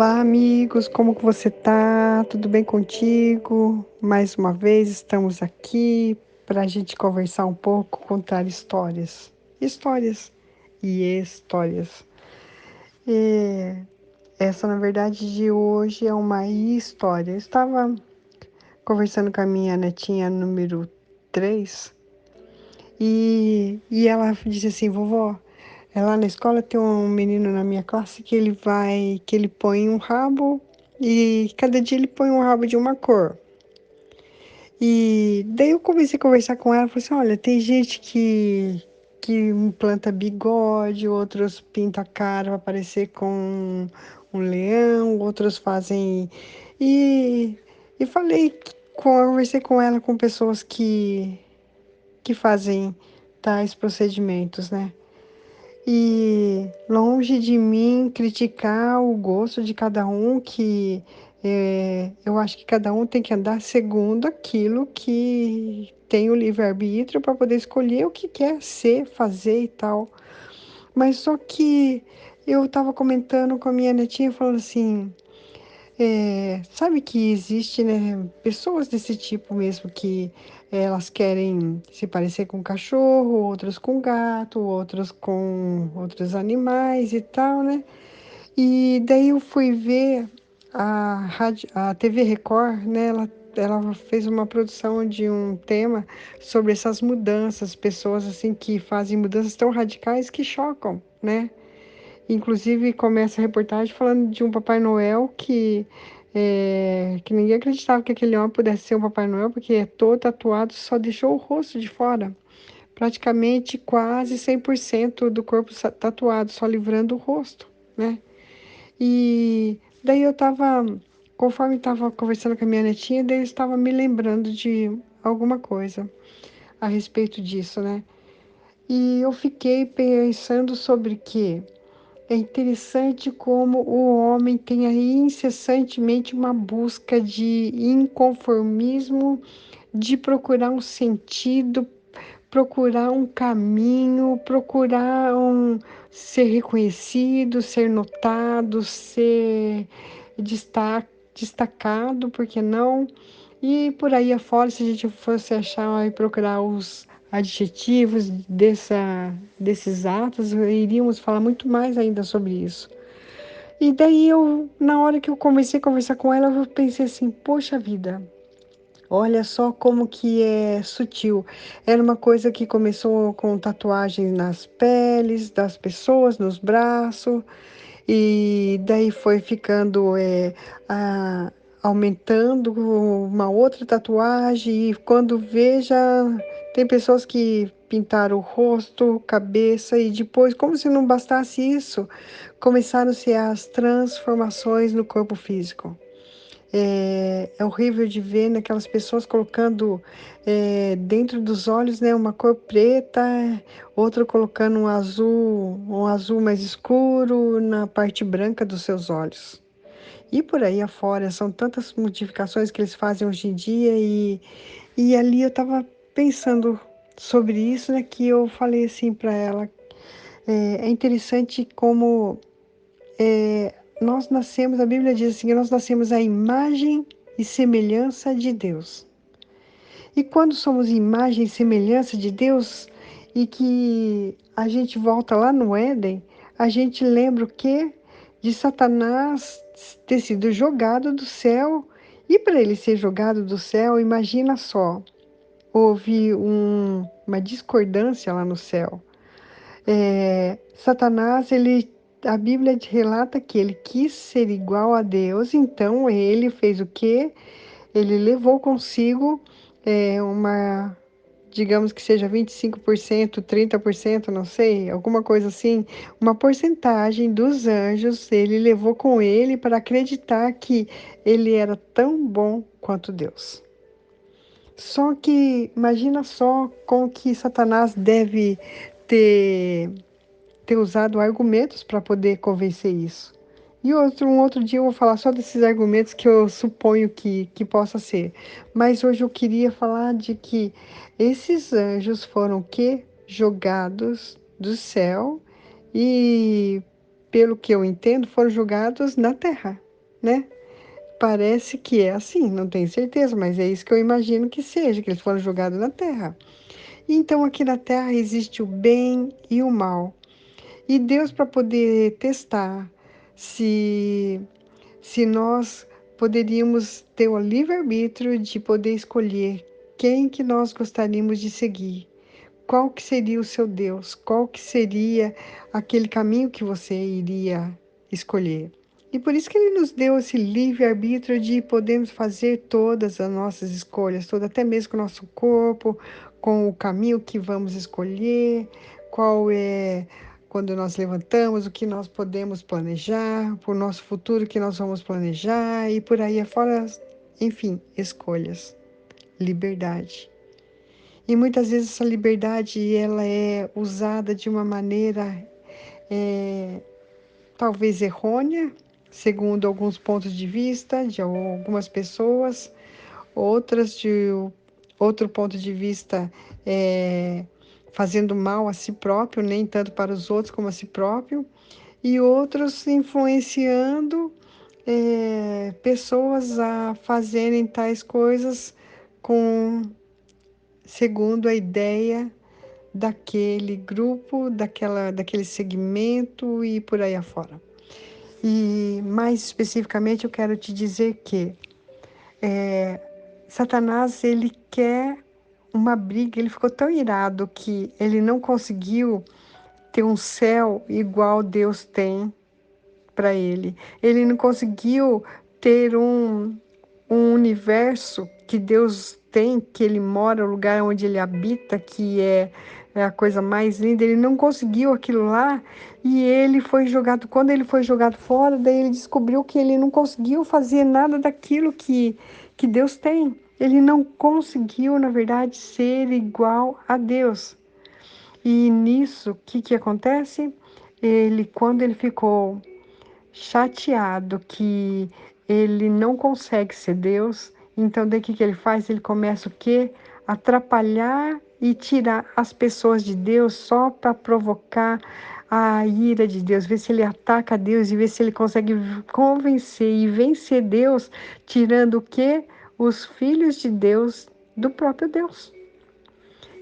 Olá, amigos, como que você tá? Tudo bem contigo? Mais uma vez estamos aqui para a gente conversar um pouco, contar histórias. Histórias e histórias. E essa, na verdade, de hoje é uma história. Eu estava conversando com a minha netinha número 3 e ela disse assim, vovó, lá na escola tem um menino na minha classe que ele põe um rabo e cada dia ele põe um rabo de uma cor. E daí eu comecei a conversar com ela, falei assim, olha, tem gente que implanta bigode, outros pintam a cara para parecer com um leão, outros fazem. E, e conversei com ela com pessoas que fazem tais procedimentos, né? E longe de mim criticar o gosto de cada um, eu acho que cada um tem que andar segundo aquilo que tem o livre-arbítrio para poder escolher o que quer ser, fazer e tal. Mas só que eu estava comentando com a minha netinha, falando assim, sabe que existe, né, pessoas desse tipo mesmo que elas querem se parecer com cachorro, outras com gato, outras com outros animais e tal, né? E daí eu fui ver a TV Record, né? Ela fez uma produção de um tema sobre essas mudanças, pessoas assim que fazem mudanças tão radicais que chocam, né? Inclusive, começa a reportagem falando de um Papai Noel que ninguém acreditava que aquele homem pudesse ser um Papai Noel, porque é todo tatuado, só deixou o rosto de fora. Praticamente quase 100% do corpo tatuado, só livrando o rosto, né? E daí conforme estava conversando com a minha netinha, daí eu estava me lembrando de alguma coisa a respeito disso, né? E eu fiquei pensando sobre que é interessante como o homem tem aí incessantemente uma busca de inconformismo, de procurar um sentido, procurar um caminho, ser reconhecido, ser notado, ser destacado, por que não? E por aí afora, se a gente fosse achar e procurar os adjetivos desses atos, iríamos falar muito mais ainda sobre isso. E daí na hora que eu comecei a conversar com ela, eu pensei assim, poxa vida, olha só como que é sutil. Era uma coisa que começou com tatuagens nas peles das pessoas, nos braços, e daí foi ficando aumentando uma outra tatuagem, e quando veja, tem pessoas que pintaram o rosto, cabeça, e depois, como se não bastasse isso, começaram-se as transformações no corpo físico. É horrível de ver naquelas pessoas colocando dentro dos olhos, né, uma cor preta, outra colocando um azul mais escuro na parte branca dos seus olhos. E por aí afora, são tantas modificações que eles fazem hoje em dia e ali eu estava pensando sobre isso, né, que eu falei assim para ela, é interessante como nós nascemos, a Bíblia diz assim, que nós nascemos à imagem e semelhança de Deus. E quando somos imagem e semelhança de Deus e que a gente volta lá no Éden, a gente lembra o quê? De Satanás ter sido jogado do céu. E para ele ser jogado do céu, imagina só, houve uma discordância lá no céu. Satanás, a Bíblia relata que ele quis ser igual a Deus, então ele fez o quê? Ele levou consigo digamos que seja 25%, 30%, não sei, alguma coisa assim, uma porcentagem dos anjos, ele levou com ele para acreditar que ele era tão bom quanto Deus. Só que imagina só com que Satanás deve ter ter usado argumentos para poder convencer isso. E um outro dia eu vou falar só desses argumentos que eu suponho que possa ser. Mas hoje eu queria falar de que esses anjos foram que jogados do céu e, pelo que eu entendo, foram jogados na terra. né? Parece que é assim, não tenho certeza, mas é isso que eu imagino que seja, que eles foram jogados na terra. Então, aqui na terra existe o bem e o mal. E Deus, para poder testar se, se nós poderíamos ter o livre-arbítrio de poder escolher quem que nós gostaríamos de seguir. Qual que seria o seu Deus? Qual que seria aquele caminho que você iria escolher? E por isso que ele nos deu esse livre-arbítrio de podermos fazer todas as nossas escolhas, até mesmo com o nosso corpo, com o caminho que vamos escolher, qual é quando nós levantamos, o que nós podemos planejar, para o nosso futuro que nós vamos planejar e por aí afora, enfim, escolhas, liberdade. E muitas vezes essa liberdade ela é usada de uma maneira talvez errônea, segundo alguns pontos de vista de algumas pessoas, outras de outro ponto de vista fazendo mal a si próprio, nem tanto para os outros como a si próprio, e outros influenciando pessoas a fazerem tais coisas com segundo a ideia daquele grupo, daquele segmento e por aí afora. E mais especificamente eu quero te dizer que Satanás ele quer uma briga, ele ficou tão irado que ele não conseguiu ter um céu igual Deus tem para ele. Ele não conseguiu ter um universo que Deus tem, que ele mora, o lugar onde ele habita, que é a coisa mais linda. Ele não conseguiu aquilo lá e ele foi jogado. Quando ele foi jogado fora, daí ele descobriu que ele não conseguiu fazer nada daquilo que Deus tem. Ele não conseguiu, na verdade, ser igual a Deus. E nisso, o que acontece? Quando ele ficou chateado que ele não consegue ser Deus, então daí que ele faz? Ele começa o quê? Atrapalhar e tirar as pessoas de Deus só para provocar a ira de Deus, ver se ele ataca Deus e ver se ele consegue convencer e vencer Deus, tirando o quê? Os filhos de Deus do próprio Deus.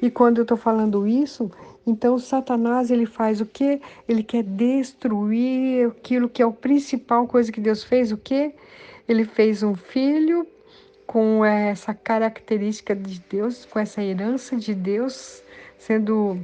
E quando eu estou falando isso, então Satanás ele faz o quê? Ele quer destruir aquilo que é a principal coisa que Deus fez, o quê? Ele fez um filho com essa característica de Deus, com essa herança de Deus, sendo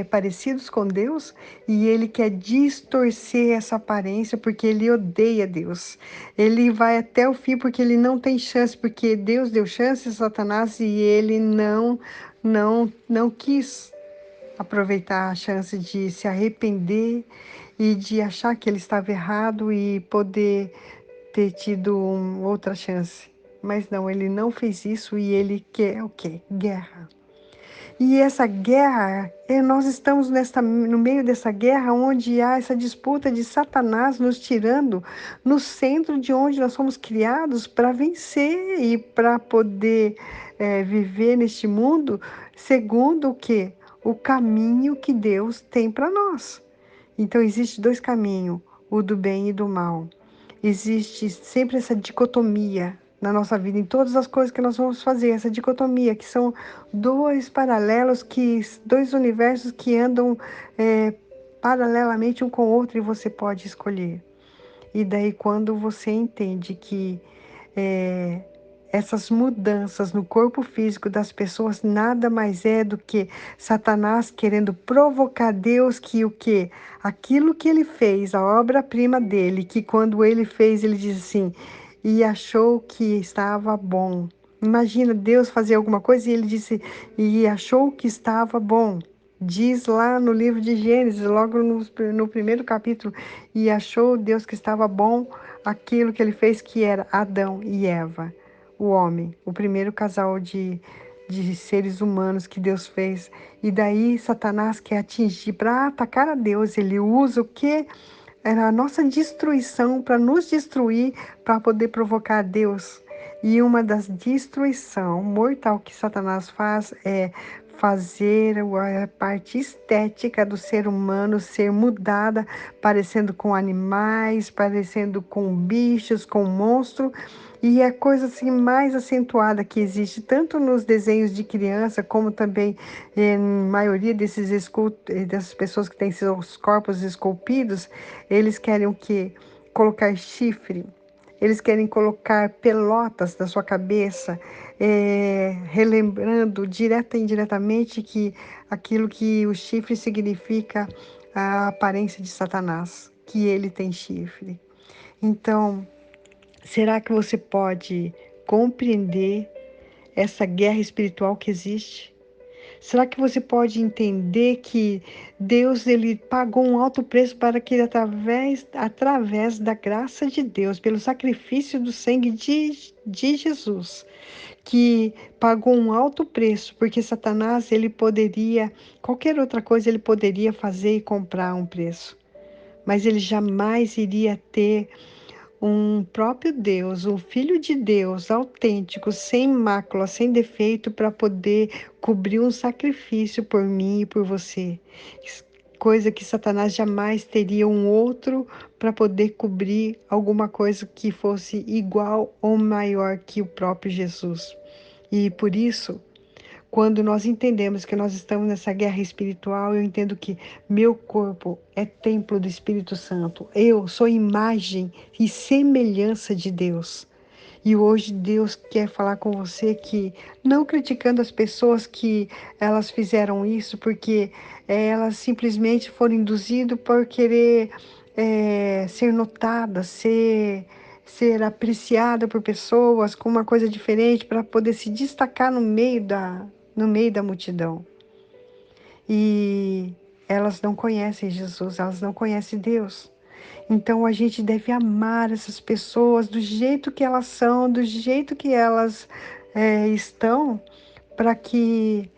parecidos com Deus, e ele quer distorcer essa aparência porque ele odeia Deus. Ele vai até o fim porque ele não tem chance, porque Deus deu chance a Satanás e ele não quis aproveitar a chance de se arrepender e de achar que ele estava errado e poder ter tido outra chance. Mas não, ele não fez isso e ele quer o quê? Guerra. E essa guerra, nós estamos no meio dessa guerra onde há essa disputa de Satanás nos tirando no centro de onde nós fomos criados para vencer e para poder viver neste mundo segundo o quê? O caminho que Deus tem para nós. Então, existe dois caminhos, o do bem e do mal. Existe sempre essa dicotomia na nossa vida, em todas as coisas que nós vamos fazer, essa dicotomia, que são dois paralelos, dois universos que andam paralelamente um com o outro e você pode escolher. E daí, quando você entende que essas mudanças no corpo físico das pessoas nada mais é do que Satanás querendo provocar Deus que o quê? Aquilo que ele fez, a obra-prima dele, que quando ele fez, ele diz assim, e achou que estava bom. Imagina Deus fazer alguma coisa e ele disse, e achou que estava bom. Diz lá no livro de Gênesis, logo no primeiro capítulo, e achou Deus que estava bom aquilo que ele fez, que era Adão e Eva, o homem, o primeiro casal de seres humanos que Deus fez. E daí Satanás quer atingir para atacar a Deus. Ele usa o que? Era a nossa destruição para nos destruir, para poder provocar a Deus. E uma das destruição mortal que Satanás faz é fazer a parte estética do ser humano ser mudada, parecendo com animais, parecendo com bichos, com monstros. E a coisa assim mais acentuada que existe, tanto nos desenhos de criança, como também em maioria dessas pessoas que têm seus corpos esculpidos, eles querem o quê? Colocar chifre. Eles querem colocar pelotas na sua cabeça, relembrando direta e indiretamente que aquilo que o chifre significa a aparência de Satanás, que ele tem chifre. Então, será que você pode compreender essa guerra espiritual que existe? Será que você pode entender que Deus ele pagou um alto preço para que através da graça de Deus, pelo sacrifício do sangue de Jesus, que pagou um alto preço, porque Satanás ele poderia, qualquer outra coisa ele poderia fazer e comprar um preço, mas ele jamais iria ter um próprio Deus, um Filho de Deus autêntico, sem mácula, sem defeito, para poder cobrir um sacrifício por mim e por você. Coisa que Satanás jamais teria um outro para poder cobrir alguma coisa que fosse igual ou maior que o próprio Jesus. E por isso, quando nós entendemos que nós estamos nessa guerra espiritual, eu entendo que meu corpo é templo do Espírito Santo. Eu sou imagem e semelhança de Deus. E hoje Deus quer falar com você que, não criticando as pessoas que elas fizeram isso, porque elas simplesmente foram induzidas por querer ser notadas, ser apreciada por pessoas com uma coisa diferente para poder se destacar no meio da multidão. E elas não conhecem Jesus, elas não conhecem Deus. Então a gente deve amar essas pessoas do jeito que elas são, do jeito que elas estão, para que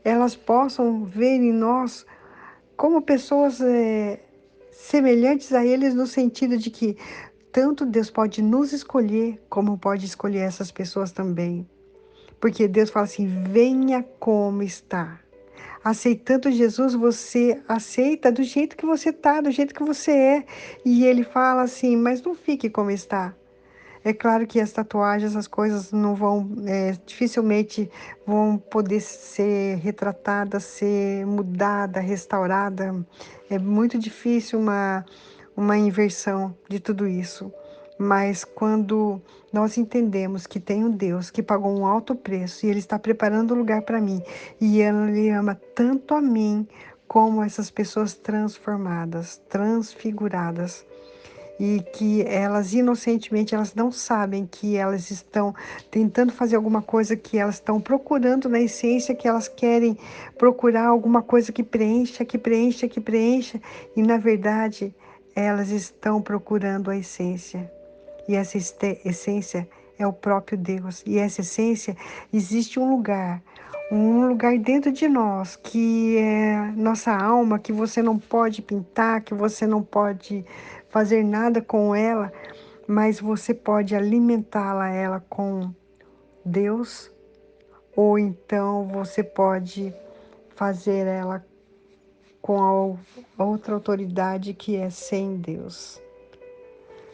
elas possam ver em nós como pessoas semelhantes a eles, no sentido de que tanto Deus pode nos escolher, como pode escolher essas pessoas também. Porque Deus fala assim: venha como está. Aceitando Jesus, você aceita do jeito que você está, do jeito que você é. E ele fala assim: mas não fique como está. É claro que as tatuagens, essas coisas não vão, dificilmente vão poder ser retratadas, ser mudada, restaurada. É muito difícil uma inversão de tudo isso. Mas quando nós entendemos que tem um Deus que pagou um alto preço e Ele está preparando um lugar para mim, e Ele ama tanto a mim como essas pessoas transformadas, transfiguradas, e que elas inocentemente elas não sabem que elas estão tentando fazer alguma coisa, que elas estão procurando na essência, que elas querem procurar alguma coisa que preencha, que preencha, que preencha, e na verdade elas estão procurando a essência. E essa essência é o próprio Deus. E essa essência, existe um lugar dentro de nós, que é nossa alma, que você não pode pintar, que você não pode fazer nada com ela, mas você pode alimentá-la ela com Deus, ou então você pode fazer ela com a outra autoridade que é sem Deus.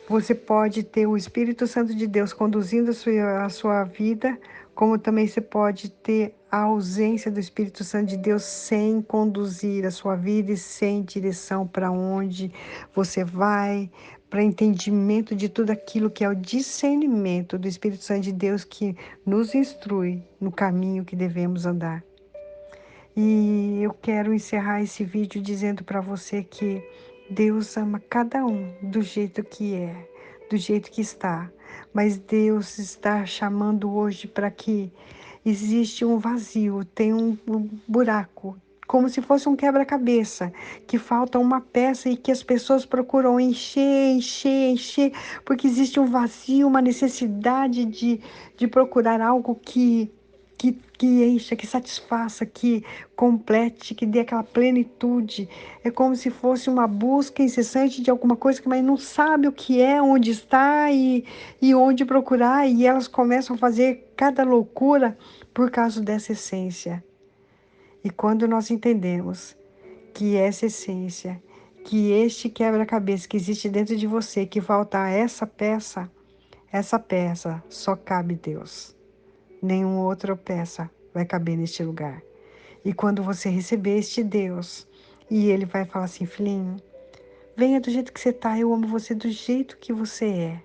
Você pode ter o Espírito Santo de Deus conduzindo a sua vida, como também você pode ter a ausência do Espírito Santo de Deus sem conduzir a sua vida e sem direção para onde você vai, para entendimento de tudo aquilo que é o discernimento do Espírito Santo de Deus que nos instrui no caminho que devemos andar. E eu quero encerrar esse vídeo dizendo para você que Deus ama cada um do jeito que é, do jeito que está. Mas Deus está chamando hoje para que existe um vazio, tem um buraco, como se fosse um quebra-cabeça, que falta uma peça e que as pessoas procuram encher, encher, encher, porque existe um vazio, uma necessidade de procurar algo que encha, que satisfaça, que complete, que dê aquela plenitude. É como se fosse uma busca incessante de alguma coisa, mas não sabe o que é, onde está e onde procurar, e elas começam a fazer cada loucura por causa dessa essência. E quando nós entendemos que essa essência, que este quebra-cabeça que existe dentro de você, que falta essa peça só cabe Deus. Nenhuma outra peça vai caber neste lugar. E quando você receber este Deus, e Ele vai falar assim, filhinho, venha do jeito que você está, eu amo você do jeito que você é.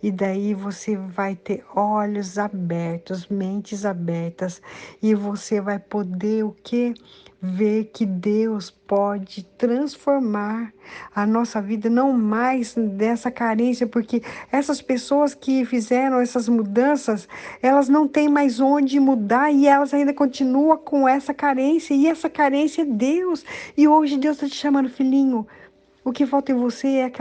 E daí você vai ter olhos abertos, mentes abertas, e você vai poder o quê? Ver que Deus pode transformar a nossa vida, não mais dessa carência, porque essas pessoas que fizeram essas mudanças, elas não têm mais onde mudar e elas ainda continuam com essa carência, e essa carência é Deus. E hoje Deus está te chamando, filhinho, o que falta em você é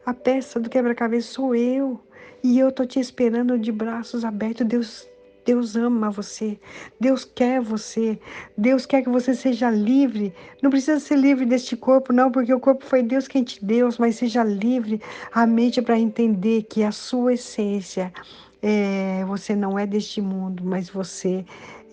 a peça do quebra-cabeça sou eu. E eu tô te esperando de braços abertos. Deus ama você. Deus quer você. Deus quer que você seja livre. Não precisa ser livre deste corpo, não, porque o corpo foi Deus quem te deu, mas seja livre a mente para entender que a sua essência você não é deste mundo, mas você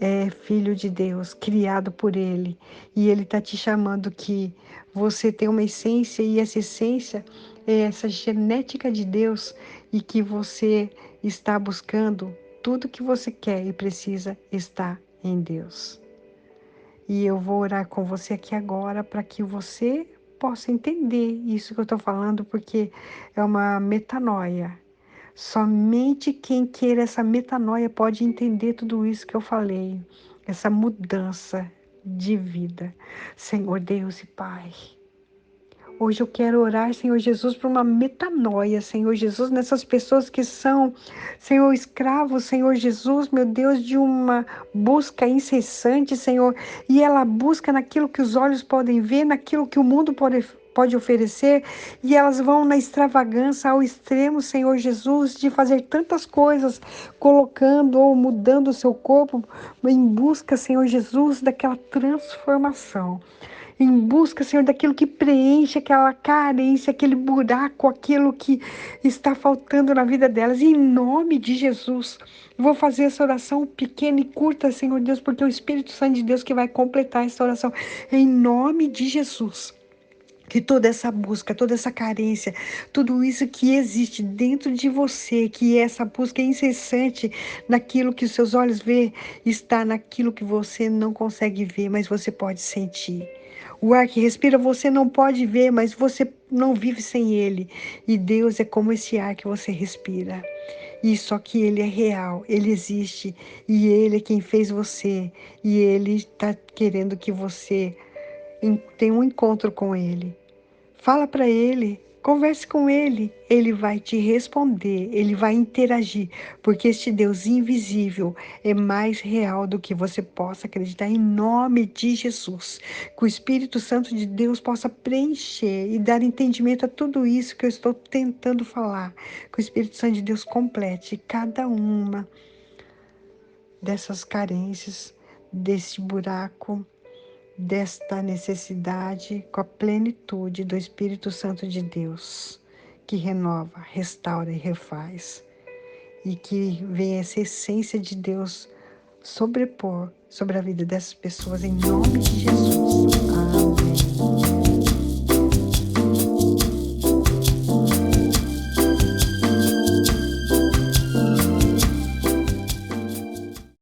é filho de Deus, criado por Ele. E Ele está te chamando que você tem uma essência e essa essência é essa genética de Deus e que você está buscando tudo que você quer e precisa estar em Deus. E eu vou orar com você aqui agora para que você possa entender isso que eu estou falando, porque é uma metanoia. Somente quem queira essa metanoia pode entender tudo isso que eu falei, essa mudança de vida. Senhor Deus e Pai, hoje eu quero orar, Senhor Jesus, por uma metanoia, Senhor Jesus, nessas pessoas que são, Senhor, escravos, Senhor Jesus, meu Deus, de uma busca incessante, Senhor, e ela busca naquilo que os olhos podem ver, naquilo que o mundo pode oferecer, e elas vão na extravagância ao extremo, Senhor Jesus, de fazer tantas coisas, colocando ou mudando o seu corpo em busca, Senhor Jesus, daquela transformação. Em busca, Senhor, daquilo que preenche aquela carência, aquele buraco, aquilo que está faltando na vida delas. Em nome de Jesus, vou fazer essa oração pequena e curta, Senhor Deus, porque é o Espírito Santo de Deus que vai completar essa oração. Em nome de Jesus. Que toda essa busca, toda essa carência, tudo isso que existe dentro de você, que essa busca incessante naquilo que os seus olhos vê, está naquilo que você não consegue ver, mas você pode sentir. O ar que respira você não pode ver, mas você não vive sem ele. E Deus é como esse ar que você respira. E só que ele é real, ele existe, e ele é quem fez você, e ele está querendo que você tenha um encontro com ele. Fala para ele, converse com ele, ele vai te responder, ele vai interagir, porque este Deus invisível é mais real do que você possa acreditar, em nome de Jesus. Que o Espírito Santo de Deus possa preencher e dar entendimento a tudo isso que eu estou tentando falar. Que o Espírito Santo de Deus complete cada uma dessas carências, desse buraco, desta necessidade com a plenitude do Espírito Santo de Deus, que renova, restaura e refaz, e que venha essa essência de Deus sobrepor sobre a vida dessas pessoas, em nome de Jesus.